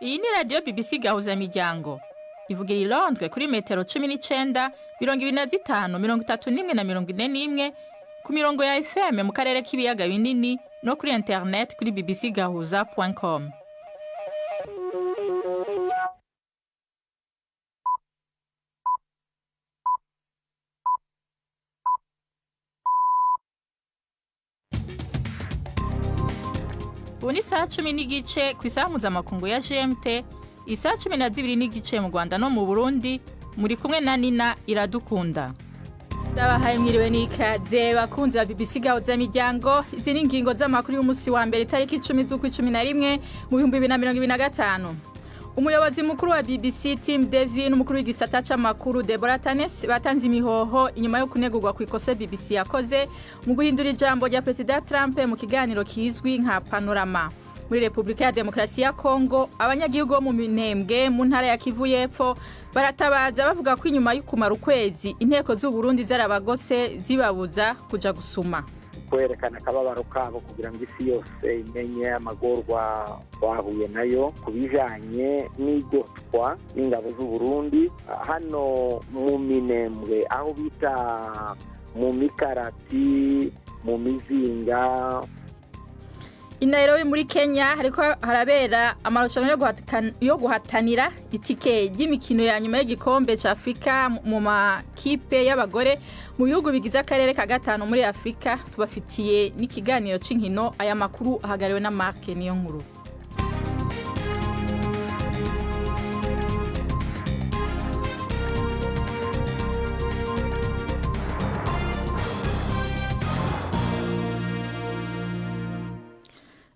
Iyi ni radio BBC Gahuzamiryango. Ivugira i Londres kuri metero 19, 25, 31 na 41 ku mirongo ya FM mu karere k'ibiyaga binini no kuri internet kuri bbcgahuza.com. Ubu ni saa 10 n'igice ku isaha mpuzamakungu ya GMT, isaha 12 n'igice mu Rwanda no mu Burundi. Muri kumwe na Nina Iradukunda. Ndabahaye mwiriwe n'ikaze bakunzi ba BBC Gahuzamiryango. Izi ni ingingo z'amakuru y'umunsi wa mbere tariki 10 z'ukwicumi mu 2025. Umuyobozi mukuru wa BBC Tim Devine n'umukuru w'igisata c'amakuru Deborah Tanes batanze imihoho inyuma yo kunegurwa ku ikosa BBC yakoze mu guhindura ijambo rya President Trump mu kiganiro kizwi nka Panorama. Muri Republika ya Demokarasi ya Kongo, abanyagihugu bo mu Minembwe mu ntara ya Kivu y'Epfo baratabaza bavuga ko inyuma y'ukumara ukwezi inteko z'u Burundi zarabagose zibabuza kuja gusuma. Kwerekana akababaro kabo kugira ngo isi yose imenye amagorwa bahuye nayo kubijanye n'igotwa n'ingabo z'u Burundi hano mu Minembwe aho bita mu Mikarati mu Mizinga. Nairobi muri Kenya hariko harabera amarushanwa yo guhatanira itike y'imikino ya nyuma y'igikombe ca Afrika mu makipe y'abagore mu bihugu bigize akarere ka gatanu muri Afrika. Tubafitiye n'ikiganiro c'inkino. Aya makuru ahagariwe na Mark Niyonkuru.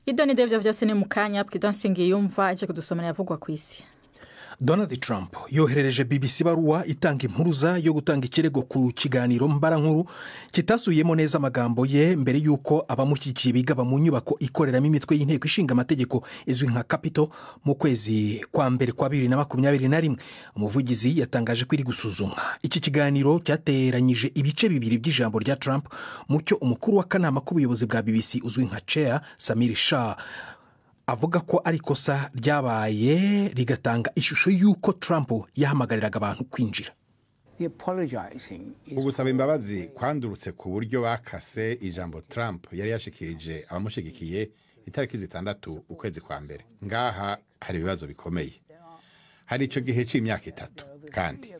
Idoni devyo vyose ni mukanya Pwidansingi yumva aje kudusomera yavugwa kwisi. Donald Trump yoherereje BBC baruwa itanga impuruza yo gutanga ikirego ku kiganiro mbarankuru kitasubiyemo neza amagambo ye mbere yuko abamushyigikiye bigaba mu nyubako ikoreramo imitwe y'inteko ishinga amategeko izwi nka Capitol mu kwezi kwa mbere kwa 2021. Umuvugizi yatangaje ko iri gusuzumwa. Iki kiganiro cyateranyije ibice bibiri by'ijambo rya Trump mucyo umukuru w'akanama k'ubuyobozi bwa BBC uzwi nka Chair Samir Shah avuga ko ari kosa ryabaye rigatanga ishusho y'uko Trump yahamagariraga abantu kwinjira. Ugusaba imbabazi kwandurutse ku buryo bakase ijambo Trump yari yashikirije abamushigikiye itariki 6 ukwezi kwa mbere. Ngaha hari ibibazo bikomeye. Hari ico gihe c'imyaka 3 kandi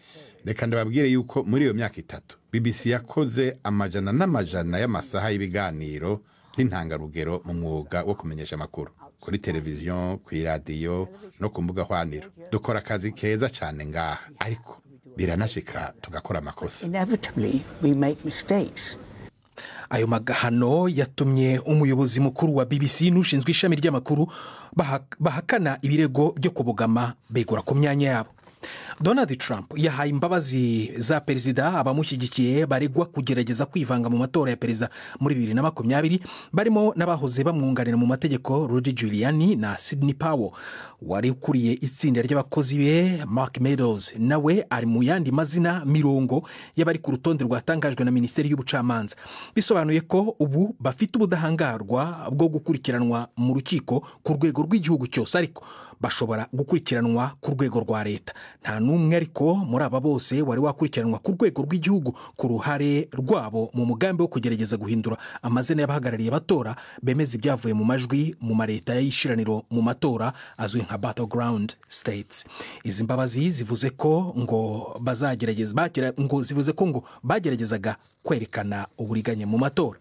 reka ndababwire yuko muri iyo myaka 3 BBC yakoze amajana n'amajana y'amasaha y'ibiganiro by'intangarugero mu mwuga wo kumenyesha amakuru kuri televiziyo, ku radio no ku mbuga hwaniro. Dukora akazi keza cyane ngaha, ariko biranashika tugakora amakosa. Inevitably we make mistakes. Ayo magahano yatumye umuyobozi mukuru wa BBC n'ushinzwe ishami ry'amakuru bahakana ibirego byo kubugama begura ku myanya yabo. Donald Trump yahaye imbabazi za perezida abamushyigikiye baregwa kugerageza kwivanga mu matora ya perezida muri 2020 barimo n'abahoze bamwunganira mu mategeko Rudy Giuliani na Sidney Powell. Wari ukuriye itsinda ry'abakozi be Mark Meadows nawe ari mu yandi mazina mirongo y'abari ku rutonde rwatangajwe na Minisiteri y'Ubucamanza. Bisobanuye ko ubu bafite ubudahangarwa bwo gukurikiranwa mu rukiko ku rwego rw'igihugu cyose, ariko bashobora gukurikiranwa ku rwego rwa leta. Nta numwe ariko muri aba bose wari wakurikiranwa ku rwego rw'igihugu ku ruhare rwabo mu mugambi wo kugerageza guhindura amazina y'abahagarariye abatora bemeza ibyavuye mu majwi mu mareta y'ishiraniro mu matora azwi nka battleground states. Izi mbabazi zivuze ko ngo bageragezaga kwerekana uburiganya mu matora.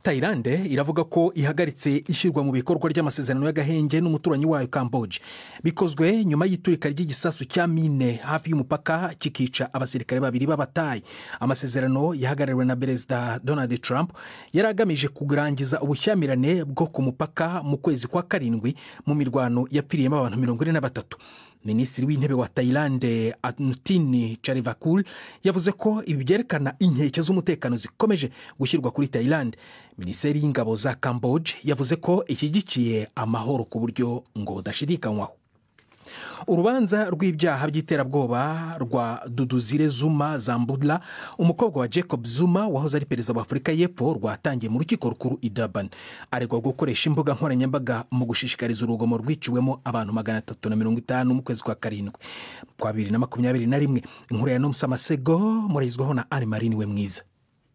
Thailand iravuga ko ihagaritse ishyirwa mu bikorwa ry'amasezerano y'agahenge n'umuturanyi wayo Cambodia. Bikozwe nyuma y'iturika ry'igisasu cya mine hafi y'umupaka kikica abasirikare babiri b'Abathai. Amasezerano yahagarariwe na Perezida Donald Trump yaragamije kurangiza ubushyamirane bwo ku mupaka mu kwezi kwa 7 mu mirwano yapfiriyemo abantu 43. Minisitiri w'intebe wa Thailand Anutin Charivakul yavuze ko ibi byerekana inkeke z'umutekano zikomeje gushyirwa kuri Thailand. Minisiteri y'ingabo za Cambodia yavuze ko ishyigikiye amahoro ku buryo ngo budashidikanywaho. urubanza rw'ibyaha by'iterabwoba rwa Duduzile Zuma Zambudla umukobwa wa Jacob Zuma wahoze ari perezida wa Afurika y'Epfo rwatangiye mu rukiko rukuru i Durban. Aregwa gukoresha imbuga nkoranyambaga mu gushishikariza urugomo rwiciwemo abantu 350 mu kwezi kwa karindwi kwa 2021. Inkuru ya Nomsa Masego murayizwaho na Anne Marine we mwiza.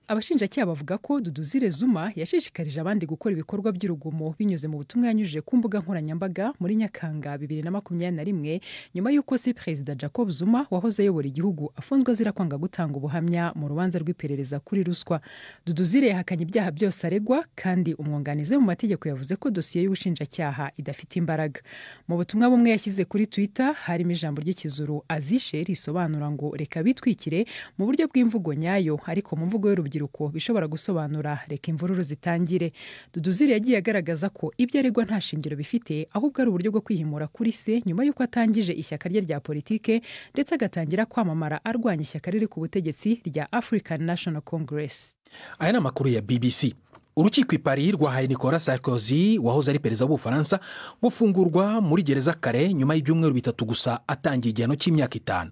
Abashinjacyaha bavuga ko Duduzile Zuma yashishikarije abandi gukora ibikorwa by'urugomo binyuze mu butumwa yanyujije ku mbuga nkoranyambaga muri Nyakanga 2021 nyuma y'uko si perezida Jacob Zuma wahoze ayobora igihugu afunzwe azira kwanga gutanga ubuhamya mu rubanza rw'iperereza kuri ruswa. Duduzile yahakanye ibyaha byose aregwa kandi umwunganizi mu mategeko yavuze ko dosiye y'ubushinjacyaha idafite imbaraga. Mu butumwa bumwe yashyize kuri Twitter harimo ijambo ry'ikizuru azishe risobanura ngo reka bitwikire mu buryo bw'imvugo nyayo, ariko mu mvugo y'urubyiruko bishobora gusobanura reka imvururu zitangire. Duduzile yagiye agaragaza ko ibyo aregwa nta shingiro bifite ahubwo ari uburyo bwo kwihimura kuri se nyuma y'uko atangije ishyaka rye rya politike ndetse agatangira kwamamara arwanya ishyaka riri ku butegetsi rya African National Congress. Aya ni amakuru ya BBC. Urukiko i Paris rwahaye Nicolas Sarkozy wahoze ari perezida w'Ubufaransa gufungurwa muri gereza kare nyuma y'ibyumweru 3 gusa atangiye igihano cy'imyaka 5.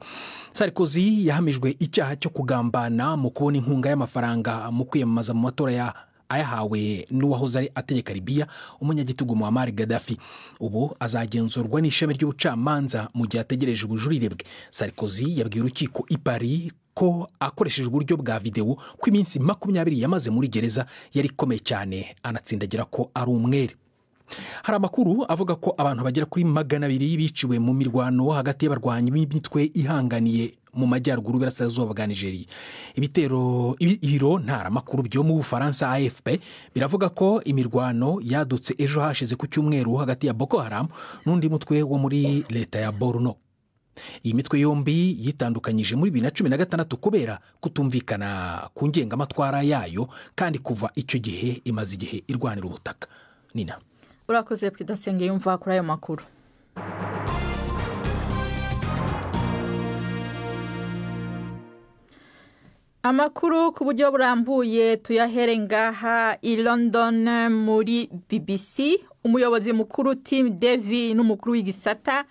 Sarkozy yahamijwe icyaha cyo kugambana mu kubona inkunga y'amafaranga mu kwiyamamaza mu matora ayahawe n'uwahoze ari ategeka Libya umunyagitugu Muammar Gaddafi. Ubu azagenzurwa n'ishami ry'ubucamanza mu gihe ategereje ubujurire bwe. Sarkozy yabwiye urukiko i Paris ko akoresheje uburyo bwa video ko iminsi 20 yamaze muri gereza yari ikomeye cyane, anatsindagira ko ari umwere. Hari amakuru avuga ko abantu bagera kuri 200 biciwe mu mirwano hagati y'abarwanyi b'imitwe ihanganiye mu majyaruguru y'Iburasirazuba bwa Nigeria. Ibiro ntaramakuru byo mu Bufaransa AFP biravuga ko imirwano yadutse ejo hashize ku cyumweru hagati ya Boko Haram n'undi mutwe wo muri leta ya Borno. Iyi mitwe yombi yitandukanyije muri 2016 kubera kutumvikana ku ngengamatwara yayo, kandi kuva icyo gihe imaze igihe irwanira ubutaka. Nina urakoze Pidasenge yumva kuri ayo makuru. Amakuru ku buryo burambuye tuyahere ngaha i London muri BBC. Umuyobozi mukuru Tim Davie n'umukuru w'igisata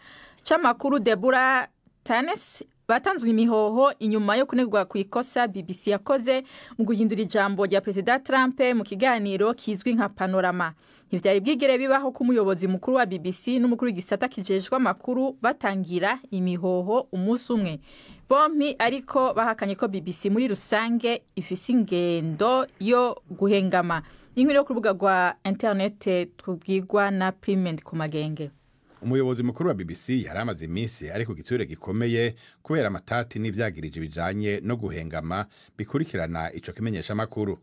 c'amakuru Deborah Tanes batanzwe imihoho inyuma yo kunegwa ku ikosa BBC yakoze mu guhindura ijambo rya Perezida Trump mu kiganiro kizwi nka Panorama. Ivyari bwigere bibaho ku muyobozi mukuru wa BBC n'umukuru w'igisata kijejwe amakuru batangira imihoho umunsi umwe. Bompi ariko bahakanye ko BBC muri rusange ifise ingendo yo guhengama. Inkuru yo ku rubuga rwa internet tubwirwa na Priment ku magenge. Umuyobozi mukuru wa BBC yaramaze iminsi ariko gitsure gikomeye kubera amatati n'ivyagirije bijanye no guhengama bikurikirana ico kimenyesha makuru.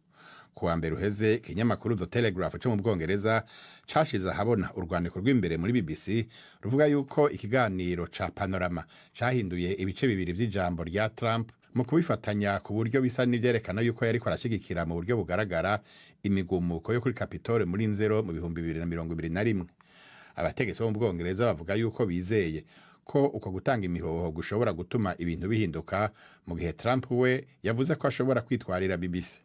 Kuwa mbere uheze kinyamakuru The Telegraph cyo mu Bwongereza cashiza habona urwandiko rw'imbere muri BBC ruvuga yuko ikiganiro ca Panorama cahinduye ibice bibiri by'ijambo rya Trump mu kubifatanya ku buryo bisa n'ivyerekana yuko yari kwarashigikira mu buryo bugaragara imigumuko yo kuri Capitol muri Nzero mu 2021. Abategetsi bo mu Bwongereza bavuga yuko bizeye ko uko gutanga imihoho gushobora gutuma ibintu bihinduka, mu gihe Trump we yavuze ko ashobora kwitwarira BBC.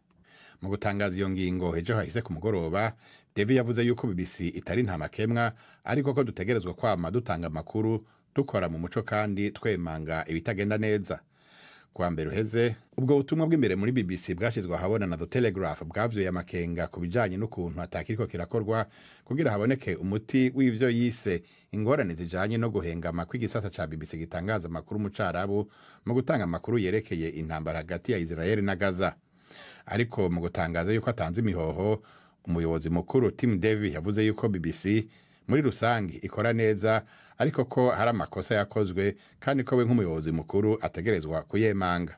Mu gutangaza iyo ngingo ejo hahise ku mugoroba, Davie yavuze yuko BBC itari nta makemwa, ariko ko dutegerezwa kwama dutanga amakuru dukora mu muco kandi twemanga ibitagenda neza. Kuwa mbere uheze ubwo butumwa bw'imbere muri BBC bwashizwe ahabona na The Telegraph bwavyuye amakenga ku bijanye n'ukuntu atakiriko kirakorwa kugira haboneke umuti w'ivyo yise ingorane zijanye no guhengama kw'igisata ca BBC gitangaza amakuru mu Carabu mu gutanga amakuru yerekeye intambara hagati ya Israel na Gaza. Ariko mu gutangaza yuko atanze imihoho, umuyobozi mukuru Tim Davie yavuze yuko BBC muri rusangi ikora neza, ariko ko hari amakosa yakozwe kandi ko we nk'umuyobozi mukuru ategerezwa kuyemanga.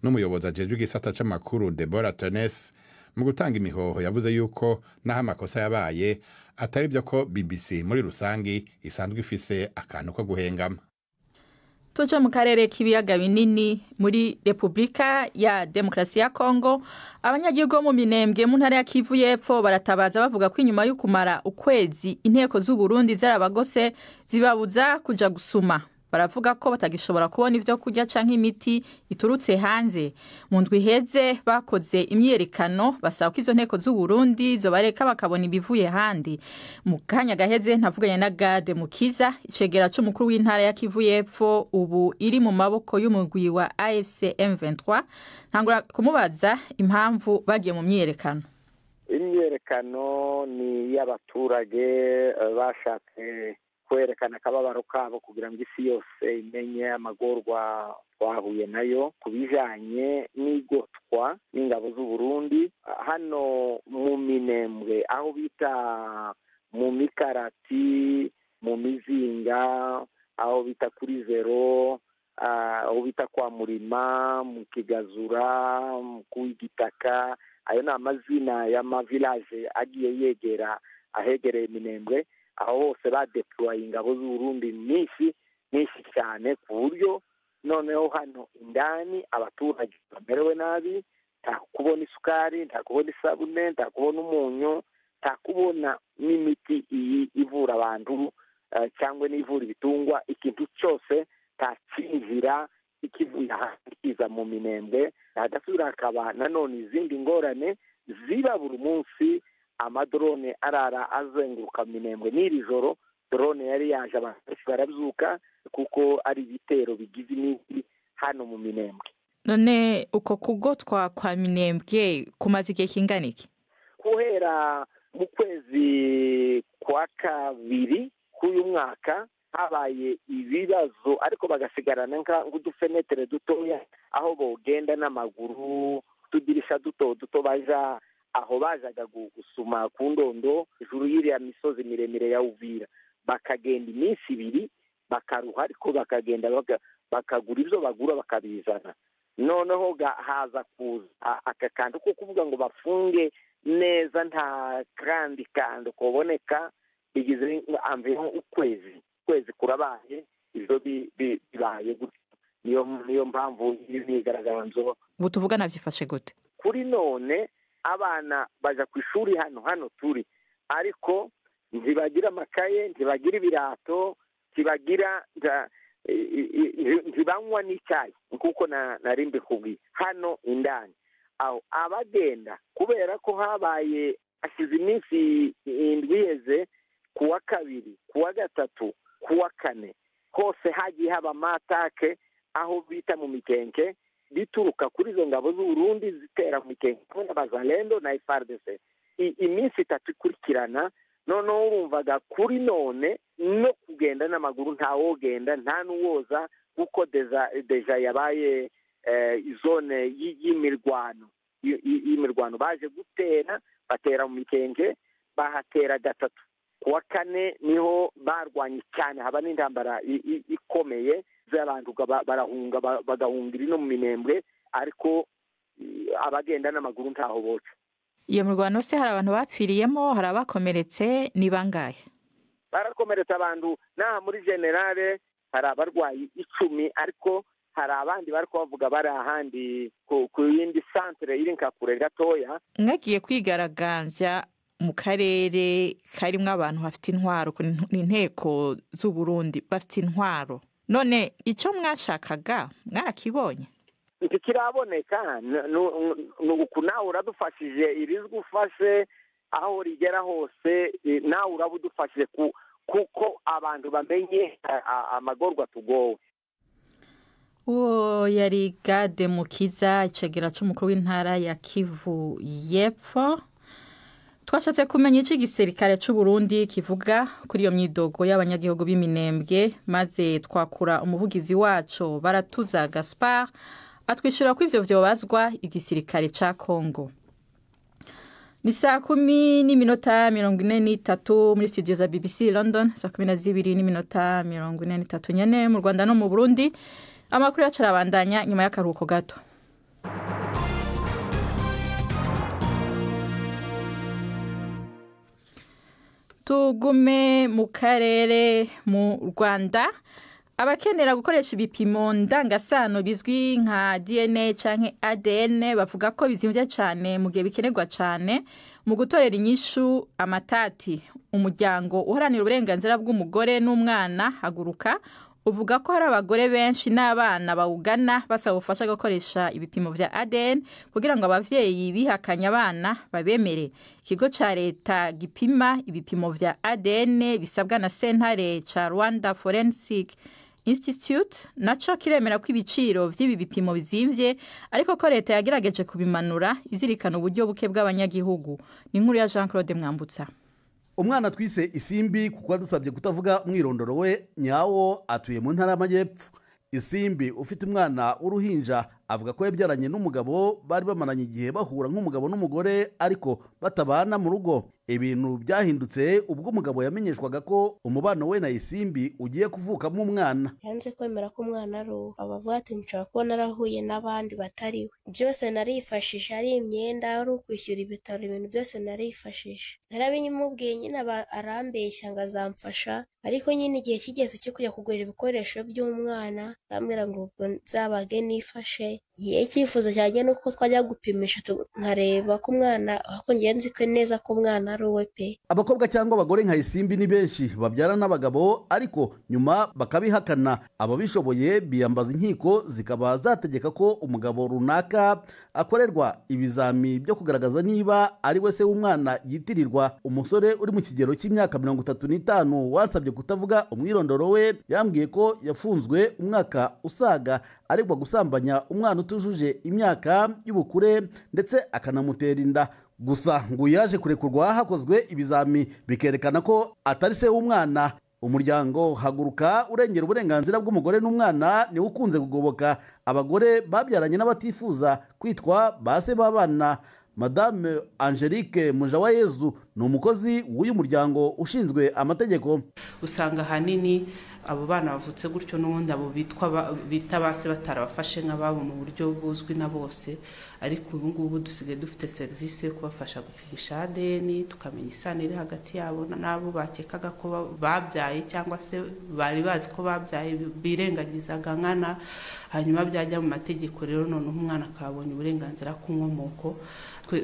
N'umuyobozi ajejwe igisata c'amakuru Deborah Tanes mu gutanga imihoho yavuze yuko naho amakosa yabaye atari byo ko BBC muri rusangi isanzwe ifise akantu ko guhengama. Tuja mu karere k'ibiyaga binini muri Republika ya Demokarasi ya Kongo, abanyagihugu mu Minembwe mu ntara ya Kivu y'Epfo baratabaza bavuga ko inyuma yo kumara ukwezi inteko z'u Burundi zarabagose zibabuza kuja gusuma. baravuga ko batagishobora kubona ivyo kurya canke imiti iturutse hanze. Mu ndwi iheze bakoze imyiyerekano basaba ko izo nteko z'u Burundi zobareka bakabona ibivuye handi. Mu kanya gaheze ntavuganye na Gade Mukiza, icegera c'umukuru w'intara ya Kivu y'Epfo ubu iri mu maboko y'umugwi wa AFC M23, ntangura kumubaza impamvu bagiye mu myiyerekano. Imyiyerekano ni y'abaturage bashatse kwerekana akababaro kabo kugira ngo isi yose imenye amagorwa twahuye nayo ku bijanye n'igotwa n'ingabo z'u Burundi hano mu Minembwe, aho bita mu Mikarati, mu Mizinga, aho bita kuri Zero, aho bita kwa Murima, mu Kigazura, ku Gitaka. Ayo ni amazina y'amavilaje agiye yegera ahegereye Minembwe, aho hose badeploye ingabo z'u Burundi nyinshi cyane, ku buryo noneho hano indani abaturage bamerewe nabi, nta kubona isukari, nta kubona isabune, nta kubona umunyu, nta kubona n'imiti iyi ivura abantu cyangwa n'ivura ibitungwa. Ikintu cyose tacinjira ikivuye hasi kiza mu Minembwe. Hadasubira hakaba nanone izindi ngorane ziba buri munsi. Amadrone arara azenguruka Minembwe, n'iri joro drone yari yaje abantu barabyuka kuko ari ibitero bigize imiti hano mu Minembwe. None uko kugotwa kwa Minembwe kumaze igihe kingana iki? Guhera mu kwezi kwa kabiri k'uyu mwaka habaye ibibazo, ariko bagasigarana nk'udufenetere dutoya aho bogenda n'amaguru, tudirisha duto baja aho bajaga gusuma ku ndondo ijuru y'iriya misozi miremire ya Uvira. Bakagenda iminsi ibiri bakaruha, ariko bakagenda bakagura ibyo bagura bakabizana. Noneho haza kuza aka kantu ko kuvuga ngo bafunge neza, nta kandi kantu kuboneka. Bigize environ ukwezi kurabaye, ivyo bibaye gutyo. Niyo mpamvu y'imyigaragambyo. Ubu tuvugana vyifashe gute? Kuri none abana baja ku ishuri hano turi, ariko ntibagira amakaye, ntibagira ibirato, ntibanywa n'icyayi kuko nari mbikubwiye. Hano indani aho abagenda, kubera ko habaye hashize iminsi indwi iheze, kuwa kabiri, kuwa gatatu, kuwa kane, hose hagiye haba amatake aho bita mu Mikenke, bituruka kuri izo ngabo z'u Burundi zitera mu Mikenke n'abazalendo na FARDC. Iminsi itatu ikurikirana. Noneho urumvaga kuri none no kugenda n'amaguru ntawogenda, nta n'uwoza, kuko deja yabaye zone y'imirwano. Baje batera mu Mikenke, bahatera gatatu. Kuwa kane niho barwanye cyane, haba n'intambara ikomeye z'abantu barahunga bagahungira ino mu Minembwe, ariko abagenda n'amaguru ntaho boca. Iyo mirwano se hari abantu bapfiriyemo, hari abakomeretse, ni bangahe? Barakomeretse abantu naha muri generale hari abarwayi 10, ariko hari abandi bariko bavuga bari ahandi ku yindi centre iri nkakure gatoya. Mwagiye kwigaragambya mu karere karimwo abantu bafite intwaro, inteko z'u Burundi bafite intwaro. None icyo mwashakaga mwarakibonye? Ntikiraboneka. Nuko nawe uradufashije, irizwi ufashe aho rigera hose, nawe urabudufashije kuko abantu bamenye amagorwa tugowe. Uwo yari Gade Mukiza, icegera c'umukuru w'intara ya Kivu y'Epfo. Twashatse kumenya iki gisirikare c'u Burundi kivuga kuri iyo myidogo y'abanyagihugu b'Iminembwe, maze twakura umuvugizi wacu Baratuza Gaspard atwishura ko ivyo vyobazwa igisirikare ca Kongo. Ni saa 10:43 muri studio za BBC London, saa 12:43 nyene mu Rwanda no mu Burundi. Amakuru yacu arabandanya nyuma y'akaruhuko gato. Tugume mu karere mu Rwanda. Abakenera gukoresha ibipimo ndangasano bizwi nka DNA canke ADN bavuga ko bizimvye cyane mu gihe bikenerwa cyane mu gutorera inyishu amatati. Umuryango uharanira uburenganzira bw'umugore n'umwana Haguruka uvuga ko hari abagore benshi n'abana bawugana basaba ubufasha gukoresha ibipimo vya ADN kugira ngo abavyeyi bihakanye abana babemere. Ikigo ca leta gipima ibipimo vya ADN bisabwa na sentare ca Rwanda Forensic Institute naco kiremera ko ibiciro vy'ibi bipimo bizimvye, ariko ko leta yagerageje kubimanura izirikana uburyo buke bw'abanyagihugu. Ni inkuru ya Jean Claude Mwambutsa. Umwana twise Isimbi kuko adusabye kutavuga umwirondoro we nyawo atuye mu ntara y'Amajyepfo. Isimbi ufite umwana w'uruhinja avuga ko yabyaranye n'umugabo bari bamaranye igihe bahura nk'umugabo n'umugore ariko batabana mu rugo. Ibintu byahindutse ubwo umugabo yamenyeshwaga ko umubano we na Isimbi ugiye kuvukamo umwana. Yanze kwemera ko umwana ari uwo. Abavuga ati nshobora kuba narahuye n'abandi batari we. Byose narifashisha, ari imyenda, ari ukwishyura ibitaro, ibintu byose narifashisha. Narabimubwiye nyine arambeshya ngo azamfasha, ariko nyine igihe kigeze cyo kujya kugura ibikoresho by'umwana arambwira ngo ubwo nzabage nifashe. Icyifuzo cyanjye ni uko twajya gupimisha nkareba ko umwana, ariko njye nzi ko neza ko umwana ari uwe pe. Abakobwa cyangwa abagore nka Isimbi ni benshi babyara n'abagabo ariko nyuma bakabihakana. Ababishoboye biyambaza inkiko zikaba zategeka ko umugabo runaka akorerwa ibizami byo kugaragaza niba ari we se w'umwana yitirirwa. Umusore uri mu kigero cy'imyaka 35 wasabye kutavuga umwirondoro we yambwiye ko yafunzwe umwaka usaga aregwa gusambanya umwana utujuje imyaka y'ubukure ndetse akanamutera inda. Gusa ngo yaje kurekurwa hakozwe ibizami bikerekana ko atari se w'umwana. Umuryango Haguruka urengera uburenganzira bw'umugore n'umwana ni ukunze kugoboka abagore babyaranye n'abatifuza kwitwa base b'abana. Madame Angelique Mujawayezu ni umukozi w'uyu muryango ushinzwe amategeko. Usanga hanini abo bana bavutse gutyo n'ubundi abo bita base batarabafashe nk'ababo mu buryo buzwi na bose, ariko ubu ngubu dusigaye dufite serivisi yo kubafasha gupimisha ADN tukamenya isano iri hagati yabo n'abo bakekaga ko babyaye cyangwa se bari bazi ko babyaye birengagizaga nkana, hanyuma byajya mu mategeko rero none umwana akabonye uburenganzira ku nkomoko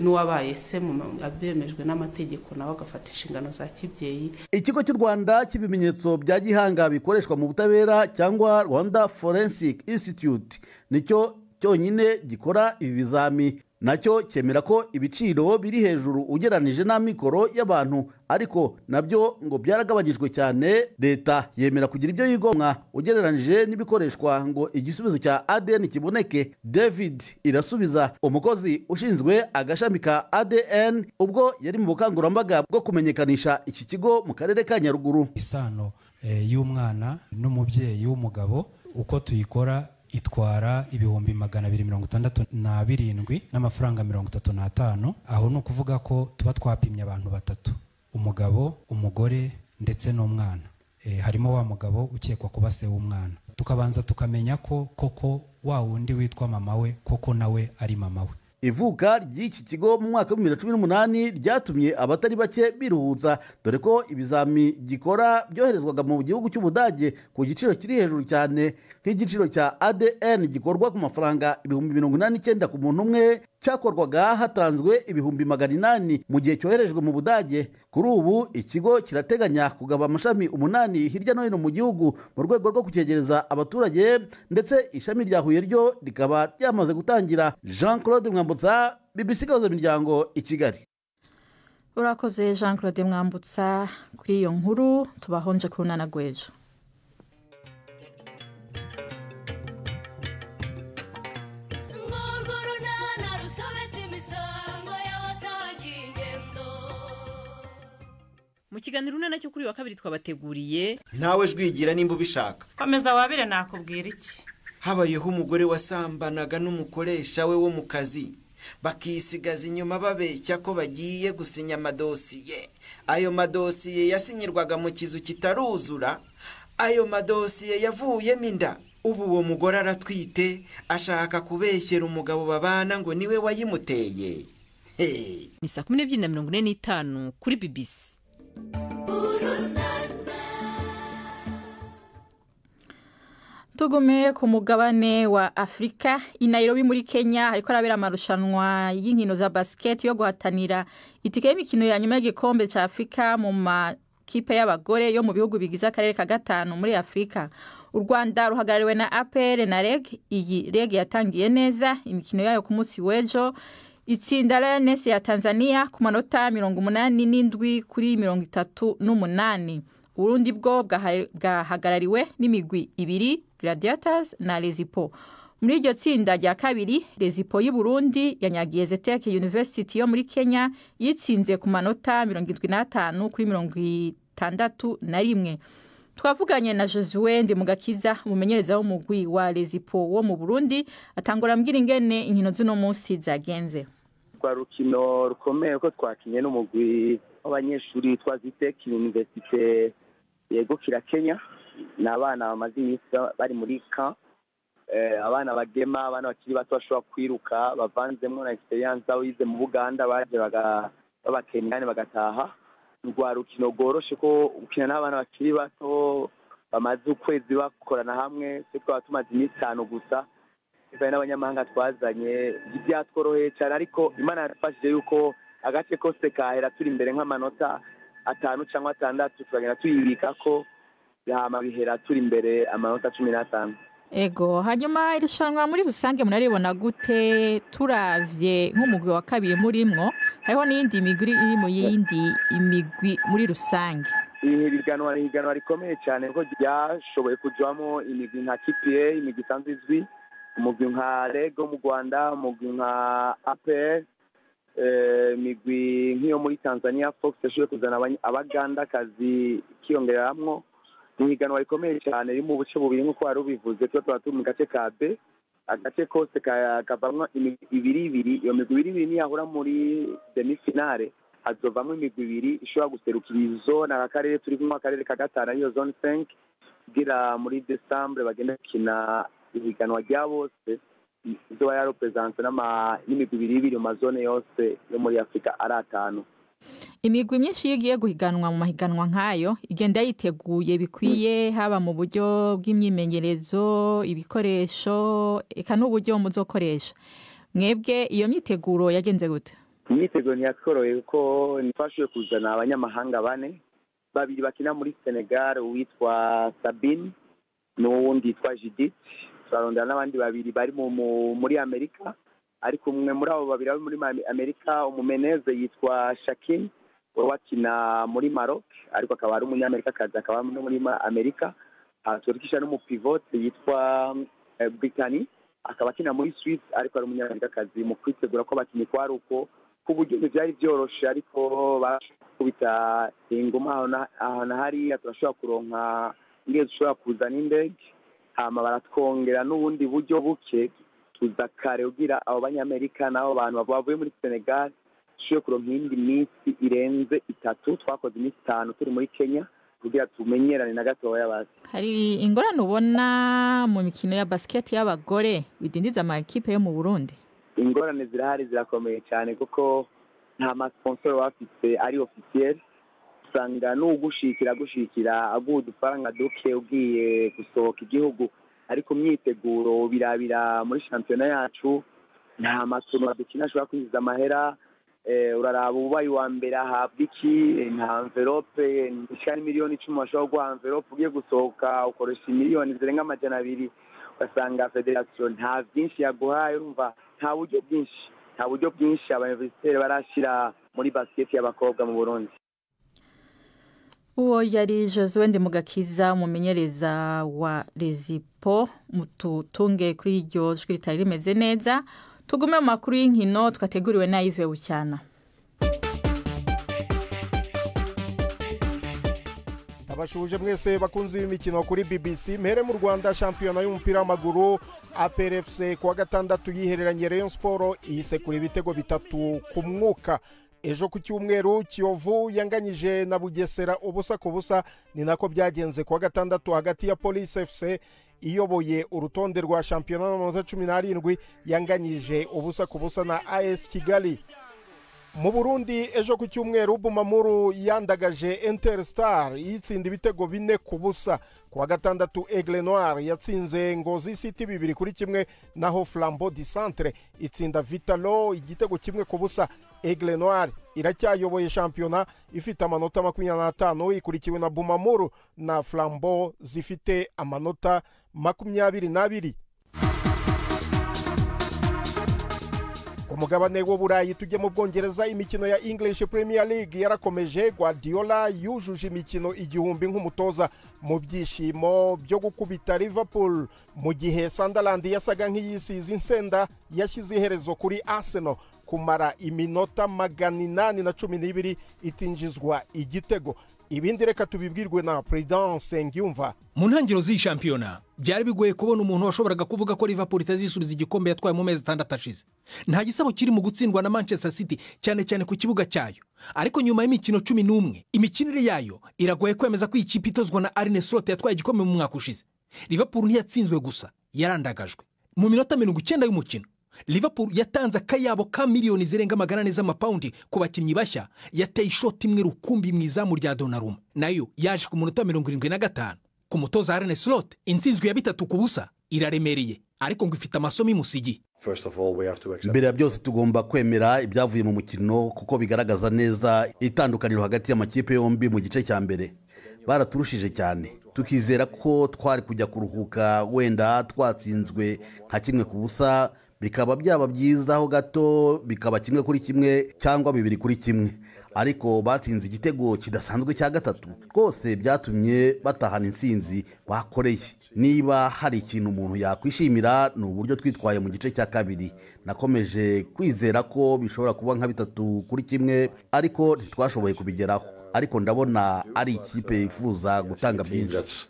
n'uwabaye se abemejwe n'amategeko nawe agafata inshingano za kibyeyi. Ikigo cy'u Rwanda cy'ibimenyetso bya gihanga bikoreshwa mu butabera cyangwa Rwanda Forensic Institute nicyo cyonyine gikora ibi bizami. Nacyo cyemera ko ibiciro biri hejuru ugeranije n'amikoro y'abantu, ariko nabyo ngo byaragabanyijwe cyane. Leta yemera kugira ibyo yigomwa ugereranije n'ibikoreshwa ngo igisubizo cya ADN kiboneke. David Irasubiza, umukozi ushinzwe agashami ka ADN, ubwo yari mu bukangurambaga bwo kumenyekanisha iki kigo mu karere ka Nyaruguru. Isano y'umwana n'umubyeyi w'umugabo uko tuyikora itwara ibihumbi 267 n'amafaranga 35. Aho ni ukuvuga ko tuba twapimye abantu batatu, umugabo, umugore ndetse n'umwana. Harimo wa mugabo ukekwa kuba se w'umwana. Tukabanza tukamenya ko koko wa wundi witwa mama we koko nawe ari mama we. Ivuka ry'iki kigo mu mwaka wa 2018 ryatumye abatari bake biruhutsa, dore ko ibizami gikora byoherezwaga mu gihugu cy'Ubudage ku giciro kiri hejuru cyane. Nk'igiciro cya ADN gikorwa ku mafaranga 89 ku muntu umwe cyakorwaga hatanzwe 800 mu gihe cyoherejwe mu Budage. Kuri ubu ikigo kirateganya kugaba amashami 8 hirya no hino mu gihugu mu rwego rwo kucyegereza abaturage, ndetse ishami rya Huye ryo rikaba ryamaze gutangira. Jean Claude Mwambutsa, BBC Gahuza Imiryango, i Kigali. Urakoze Jean Claude Mwambutsa kuri iyo nkuru. Tubahonje ku runana rw'ejo. Mu kiganiro runana cyo kuri wa kabiri twabateguriye, nawe jwigira nimba ubishaka. Komeza wabire nakubwira iki. Habayeho umugore wasambanaga n'umukoresha we wo mu kazi, bakisigaza inyuma babeshya ko bagiye gusinya amadosiye. Ayo madosiye yasinyirwaga mu kizu kitaruzura. Ayo madosiye yavuyemo inda. Ubu uwo mugore aratwite, ashaka kubeshyera umugabo babana ngo niwe wayimuteye. Ni 12:45 kuri BBC. Tugume ku mugabane wa Afrika, i Nairobi muri Kenya ariko arabera amarushanwa y'inkino za basket yo guhatanira itike y'imikino ya nyuma y'igikombe cya Afrika kipe y'abagore yo mu bihugu bigize akarere ka gatanu muri Afrika. U Rwanda ruhagarariwe na APR na REG. Iyi REG yatangiye neza imikino yayo ku munsi w'ejo, itsinda Lioness ya Tanzania ku manota 87 kuri 38. Urundi bwo bwahagarariwe n'imigwi ibiri, Gladiators na Lezipo. Muri iryo tsinda rya kabiri, Lezipo y'u Burundi yanyagiye Zetech University yo muri Kenya yitsinze ku manota 75 kuri 61. Twavuganye na Josue Ndimugakiza, umumenyereza w'umugwi wa Lezipo wo mu Burundi, atangura ambwira ingene inkino zino munsi zagenze. Kwa rukino rukomeye ko twakinye n'umugwi w'abanyeshuri twa Zetech University yegukira Kenya, n'abana bamaze iminsi bari muri camp, abana bagema, abana bakiri bato bashobora kwiruka bavanzemo na experience aho yize mu Buganda baje babakenyane bagataha. Rwa rukino goroshe ko ukina n'abana bakiri bato bamaze ukwezi bakorana hamwe, se twaba tumaze iminsi 5 gusa, ivaye n'abanyamahanga twazanye byatworoheye cyane, ariko Imana yadufashije yuko agace kose kahera turi imbere nk'amanota 5 cyangwa 6 turagenda tuyibika ko yama bihera turi imbere amanota 15. Ego, hanyuma irushanwa muri rusange munaribona gute? Turavye nk'umugwi wa kabiri murimwo, hariho n'indi migwi iri mu yindi imigwi muri rusange. Higanwa rikomeye cyane kuko ryashoboye kujwamo imigwi nka KPA, imigwi isanzwe izwi, umugwi nka Rego mu Rwanda, umugwi nka APR, imigwi nk'iyo muri Tanzania Fox yashoboye kuzana abaganda kazi kiyongeramwo. Higanwa rikomeye cyane riri mu buce bubiri nk'uko wari ubivuze, tuba turi mu gace ka B, agace kose kavamwo imigwi ibiri. Iyo migwi ibiri niyahura muri demi-finale hazovamwo imigwi ibiri ishobora guserukira izone akarere turi kumwe, akarere ka gatanu ariyo zone 5, kugira muri December bagenda gukina ihiganwa rya bose izoba yarepresente n'imigwi ibiri mu mazone yose yo muri Afrika ari 5. Imigwi myinshi yigiye guhiganwa mu mahiganwa nkayo igenda yiteguye bikwiye, haba mu buryo bw'imyimenyerezo, ibikoresho, eka n'uburyo muzokoresha. Mwebwe iyo myiteguro yagenze gute? Imyiteguro ntiyakoroye kuko nifashiwe kuzana abanyamahanga 4, babiri bakina muri Senegal, uwitwa Sabine n'uwundi yitwa Judith. Twarondera n'abandi babiri bari muri Amerika, ariko umwe muri abo babiri bari muri Amerika, umumeneze yitwa Shakin wakina muri Maroc, ariko akaba ari umunyamerika kazi, akaba no muri Amerika. Turikisha n'umupivote yitwa Brittany, akaba akina muri Swiss, ariko ari umunyamerika kazi. Mu kwitegura ko bakinyi kwa ruko kuburyo byari byoroshe, ariko bakubita ingoma aho hari turashobora kuronka ingeze ushobora kuzana indege, hama baratwongera n'ubundi buryo buke tuza kare ugira abo banyamerika n'abo bantu bavuye muri Senegal shobora kuronka indi minsi irenze 3, twakoze iminsi 5 turi muri Kenya kugira tumenyerane na gatoya basi. Hari ingorane ubona mu mikino ya basket y'abagore bidindiza amakipe yo mu Burundi? Ingorane zirahari, zirakomeye cyane kuko nta sponsor bafite ari officiel, usanga n'ugushikira aguha udufaranga duke ugiye gusohoka igihugu, ariko myiteguro birabira muri shampiyona yacu nta masomo dukina ashobora kwinjiza amahera. Uraraba ubaye wa mbere ahabwa iki, nta envelope ishika miliyoni 10 washobora guha envelope ugiye gusohoka ukoresha miliyoni zirenga 200, ugasanga federation nta byinshi yaguhaye. Urumva nta buryo bwinshi abainvesteri barashira muri basket y'abakobwa mu Burundi. Uwo yari Josue Ndimugakiza, umumenyereza wa Lezipo. Mututunge kuri iryo jwi ritari rimeze neza. Tugume mu makuru y'inkino twateguriwe na Yves Bucyana. Abashuje mwese bakunzi b'imikino kuri BBC. Mpere mu Rwanda, shampiyona y'umupira w'amaguru APR FC kuwa gatandatu yihereranye Rayon Sport ihise kuri ibitego 3 ku mwuka. Ejo ku cyumweru Kiyovu yanganyije na Bugesera ubusa ku busa, ni nako byagenze kuwa gatandatu hagati ya Police FC iyoboye urutonde rwa shampiyona n'amanota 17 yanganyije ubusa ku busa na AS Kigali. Mu Burundi ejo ku cyumweru Bumamuru yandagaje Interstar yitsinda ibitego 4 ku busa. Kuwa gatandatu Aigle Noir yatsinze Ngozi City 2-1, naho Flambeau du Centre itsinda Vitalo igitego 1 ku busa. Aigle Noir iracyayoboye shampiyona ifite amanota 25 ikurikiwe na Bumamuru na Flambeau zifite amanota 22. Umugabane w'Uburayi tujye mu Bwongereza, imikino ya English Premier League yarakomeje. Guardiola yujuje imikino 1000 nk'umutoza mu byishimo byo gukubita Liverpool, mu gihe Sunderland yasaga nk'iyisize insenda yashyize iherezo kuri Arsenal kumara iminota 812 itinjizwa igitego. Ibindi reka tubibwirwe na Prudence Ngyumva. Mu ntangiriro z'iyi shampiyona byari bigoye kubona umuntu washoboraga kuvuga ko Liverpool itazisubiza igikombe yatwaye mu mezi 6 ashize. Nta gisabo kiri mu gutsindwa na Manchester City cyane cyane ku kibuga cyayo, ariko nyuma y'imikino 11 imikinire yayo iragoye kwemeza ko ikipe itozwa na Arne Slot yatwaye igikombe mu mwaka ushize. Liverpool ntiyatsinzwe gusa, yarandagajwe. Mu minota 90 y'umukino Liverpool yatanze akayabo ka miliyoni zirenga 400 z'amapaundi ku bakinnyi bashya, yateye ishoti imwe rukumbi mu izamu rya Donnarumma, nayo yaje ku munota 75. Ku mutoza Arne Slot intsinzwe ya 3-0 iraremereye, ariko ngo ifite amasomo imusigi. Mbere ya byose tugomba kwemera ibyavuye mu mukino kuko bigaragaza neza itandukaniro hagati y'amakipe yombi. Mu gice cya mbere baraturushije cyane, tukizera ko twari kujya kuruhuka wenda twatsinzwe nka 1-0, bikaba byaba byiza ho gato bikaba 1-1 cyangwa 2-1, ariko batsinze igitego kidasanzwe cya gatatu. Rwose byatumye batahana intsinzi bakoreye. Niba hari ikintu umuntu yakwishimira ni uburyo twitwaye mu gice cya kabiri. Nakomeje kwizera ko bishobora kuba nka 3-1, ariko ntitwashoboye kubigeraho. Ariko ndabona ari ikipe ifuza gutanga byinshi.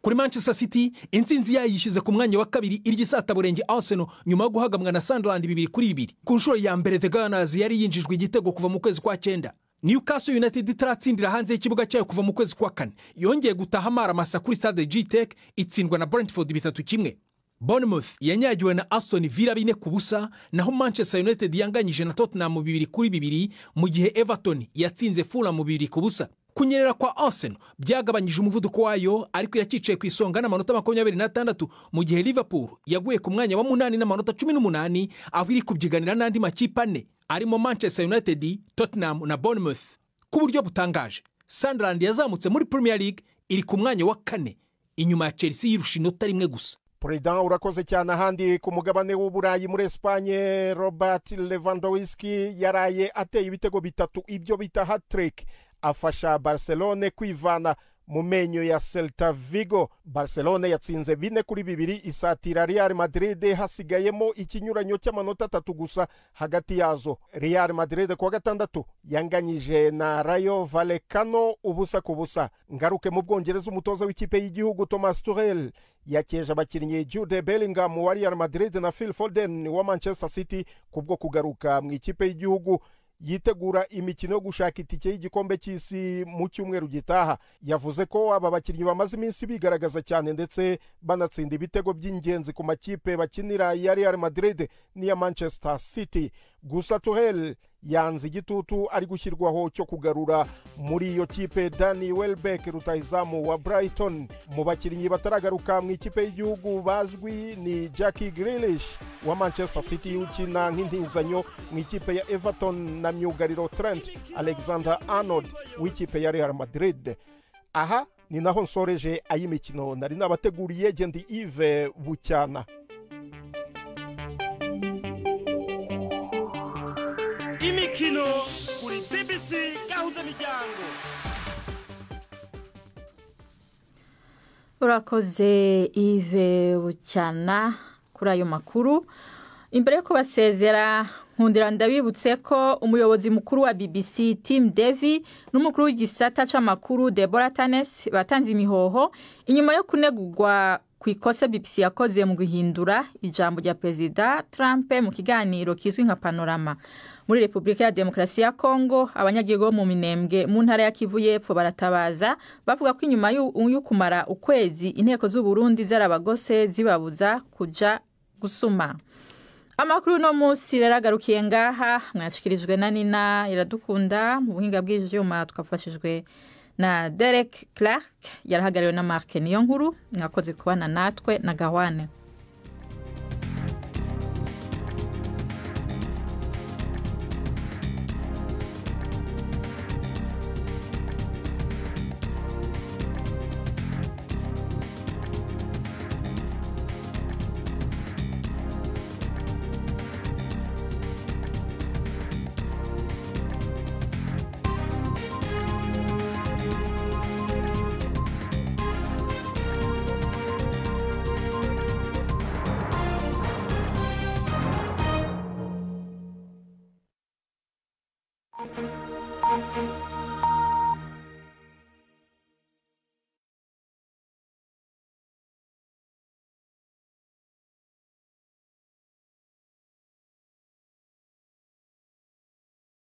Kuri Manchester City intsinzi yayishize ku mwanya wa kabiri iry'isataburenge Arsenal nyuma yo guhagamwa na Sunderland 2-2. Ku nshuro ya mbere The Gunners yari yinjijwe igitego kuva mu kwezi kwa 9. Newcastle United itaratsindira hanze y'ikibuga cyayo kuva mu kwezi kwa 4 yongeye gutaha amaramasa kuri Stade G-Tech itsindwa na Brentford 3-1. Bournemouth yanyagiwe na Aston Villa 4-0, naho Manchester United yanganyije na Tottenham 2-2, mu gihe Everton yatsinze Fulham 2-0. Kunyerera kwa Arsenal byagabanyije umuvuduko wayo, ariko yacicaye ku isonga n'amanota 26, mu gihe Liverpool yaguye ku mwanya wa 8 n'amanota 18, aho iri kubyiganira n'andi makipe 4 arimo Manchester United, Tottenham na Bournemouth. Ku buryo butangaje Sunderland yazamutse muri Premier League iri ku mwanya wa 4 inyuma ya Chelsea yirusha inota 1 gusa. President urakoze cyane. Ahandi ku mugabane w'Uburayi muri Espagne, Robert Lewandowski yaraye ateye ibitego 3 ibyo bita hat-trick, afasha Barcelone kwivana mu menyo ya Celta Vigo. Barcelone yatsinze 4-2 isatira Real Madrid, hasigayemo ikinyuranyo cy'amanota 3 gusa hagati yazo. Real Madrid kuwa gatandatu yanganyije na Rayo Vallecano 0-0. Ngaruke mu Bwongereza, umutoza w'ikipe y'igihugu Thomas Tuchel yakeje abakinnyi Jude Bellingham wa Real Madrid na Phil Foden wa Manchester City kubwo kugaruka mu ikipe y'igihugu yitegura imikino yo gushaka itike y'igikombe cy'isi mu cyumweru gitaha. Yavuze ko aba bakinnyi bamaze iminsi bigaragaza cyane ndetse banatsinda ibitego by'ingenzi ku makipe bakinira ya Real Madrid n'iya Manchester City. Gusa Tuchel yanze igitutu ari gushyirwaho cyo kugarura muri iyo kipe Danny Welbeck, rutahizamu wa Brighton. Mu bakinnyi bataragaruka mu ikipe y'igihugu bazwi ni Jackie Grealish wa Manchester City ukina nk'intizanyo mu ikipe ya Everton, na myugariro Trent Alexander-Arnold w'ikipe ya Real Madrid. Aha ni naho nsoreje ay'imikino nari nabateguriye. Gendi Yves Bucyana. Imikino kuri BBC Gahuza Miryango. Urakoze Yves Bucyana kuri ayo makuru. Imbere yo kubasezera nkundira ndabibutse ko umuyobozi mukuru wa BBC Tim Davie n'umukuru w'igisata c'amakuru Deborah Tanes batanze imihoho inyuma yo kunegurwa ku ikosa BBC yakoze mu guhindura ijambo rya Perezida Trump mu kiganiro kizwi nka Panorama. Muri Republika ya Demokarasi ya Kongo, abanyagihugu mu Minembwe mu ntara ya Kivu y'Epfo baratabaza bavuga ko inyuma yo kumara ukwezi inteko z'u Burundi zarabagose zibabuza kuja gusuma. Amakuru no munsi reragarukiye ngaha, mwashikirijwe na Nina Iradukunda, mu buhinga bw'ivyuma tukafashijwe na Derek Clark, yarahagariwe na Mark Niyonkuru. Mwakoze kubana natwe na Gawane.